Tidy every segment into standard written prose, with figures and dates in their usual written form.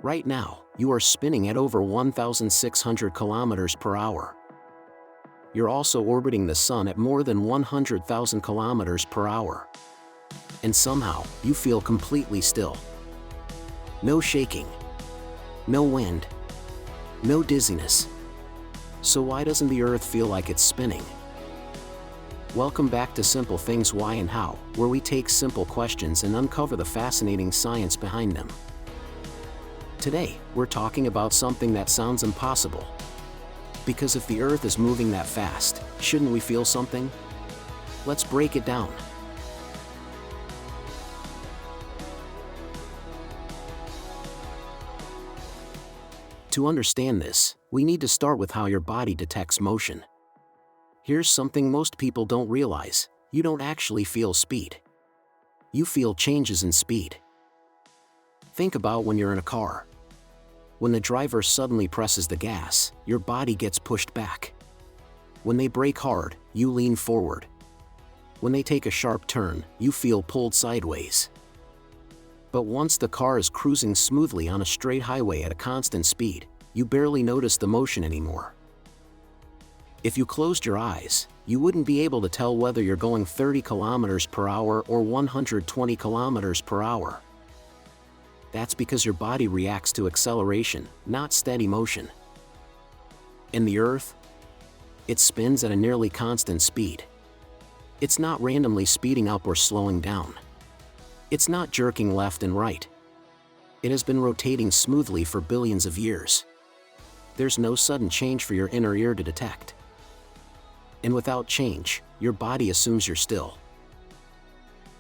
Right now, you are spinning at over 1,600 kilometers per hour. You're also orbiting the sun at more than 100,000 kilometers per hour. And somehow, you feel completely still. No shaking. No wind. No dizziness. So why doesn't the Earth feel like it's spinning? Welcome back to Simple Things Why and How, where we take simple questions and uncover the fascinating science behind them. Today, we're talking about something that sounds impossible. Because if the Earth is moving that fast, shouldn't we feel something? Let's break it down. To understand this, we need to start with how your body detects motion. Here's something most people don't realize: you don't actually feel speed. You feel changes in speed. Think about when you're in a car. When the driver suddenly presses the gas, your body gets pushed back. When they brake hard, you lean forward. When they take a sharp turn, you feel pulled sideways. But once the car is cruising smoothly on a straight highway at a constant speed, you barely notice the motion anymore. If you closed your eyes, you wouldn't be able to tell whether you're going 30 kilometers per hour or 120 kilometers per hour. That's because your body reacts to acceleration, not steady motion. In the Earth, it spins at a nearly constant speed. It's not randomly speeding up or slowing down. It's not jerking left and right. It has been rotating smoothly for billions of years. There's no sudden change for your inner ear to detect. And without change, your body assumes you're still.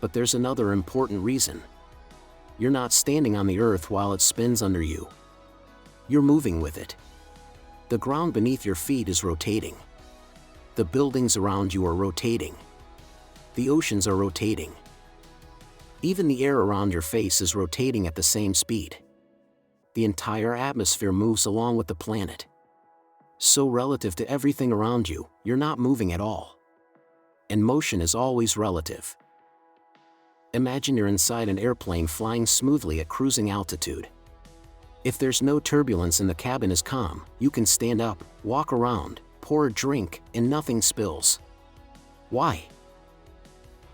But there's another important reason. You're not standing on the Earth while it spins under you. You're moving with it. The ground beneath your feet is rotating. The buildings around you are rotating. The oceans are rotating. Even the air around your face is rotating at the same speed. The entire atmosphere moves along with the planet. So relative to everything around you, you're not moving at all. And motion is always relative. Imagine you're inside an airplane flying smoothly at cruising altitude. If there's no turbulence and the cabin is calm, you can stand up, walk around, pour a drink, and nothing spills. Why?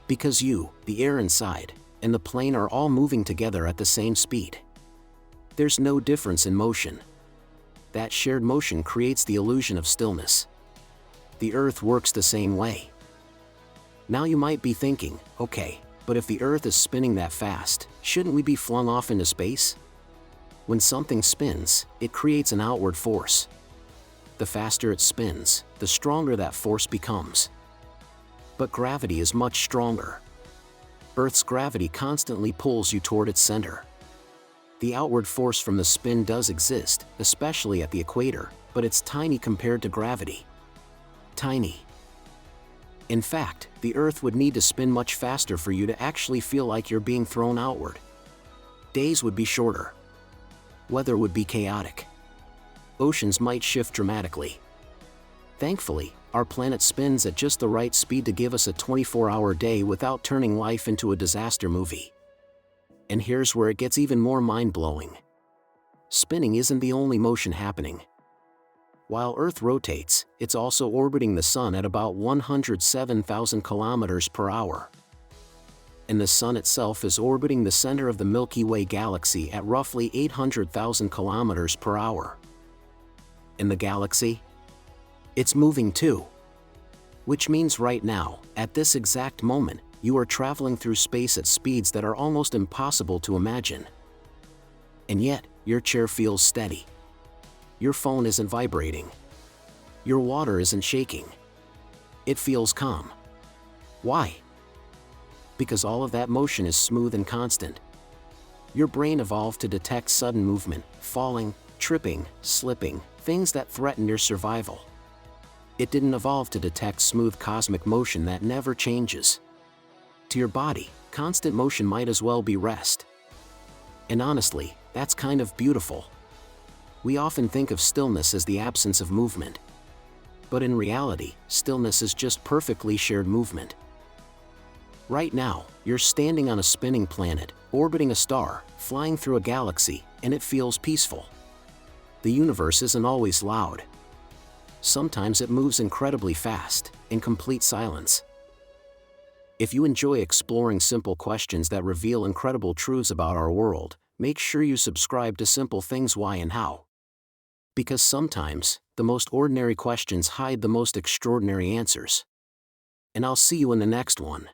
Because you, the air inside, and the plane are all moving together at the same speed. There's no difference in motion. That shared motion creates the illusion of stillness. The Earth works the same way. Now you might be thinking, okay, but if the Earth is spinning that fast, shouldn't we be flung off into space? When something spins, it creates an outward force. The faster it spins, the stronger that force becomes. But gravity is much stronger. Earth's gravity constantly pulls you toward its center. The outward force from the spin does exist, especially at the equator, but it's tiny compared to gravity. Tiny. In fact, the Earth would need to spin much faster for you to actually feel like you're being thrown outward. Days would be shorter. Weather would be chaotic. Oceans might shift dramatically. Thankfully, our planet spins at just the right speed to give us a 24-hour day without turning life into a disaster movie. And here's where it gets even more mind-blowing. Spinning isn't the only motion happening. While Earth rotates, it's also orbiting the sun at about 107,000 kilometers per hour. And the sun itself is orbiting the center of the Milky Way galaxy at roughly 800,000 kilometers per hour. In the galaxy, it's moving too. Which means right now, at this exact moment, you are traveling through space at speeds that are almost impossible to imagine. And yet, your chair feels steady. Your phone isn't vibrating. Your water isn't shaking. It feels calm. Why? Because all of that motion is smooth and constant. Your brain evolved to detect sudden movement, falling, tripping, slipping, things that threaten your survival. It didn't evolve to detect smooth cosmic motion that never changes. To your body, constant motion might as well be rest. And honestly, that's kind of beautiful. We often think of stillness as the absence of movement. But in reality, stillness is just perfectly shared movement. Right now, you're standing on a spinning planet, orbiting a star, flying through a galaxy, and it feels peaceful. The universe isn't always loud. Sometimes it moves incredibly fast, in complete silence. If you enjoy exploring simple questions that reveal incredible truths about our world, make sure you subscribe to Simple Things Why and How. Because sometimes, the most ordinary questions hide the most extraordinary answers. And I'll see you in the next one.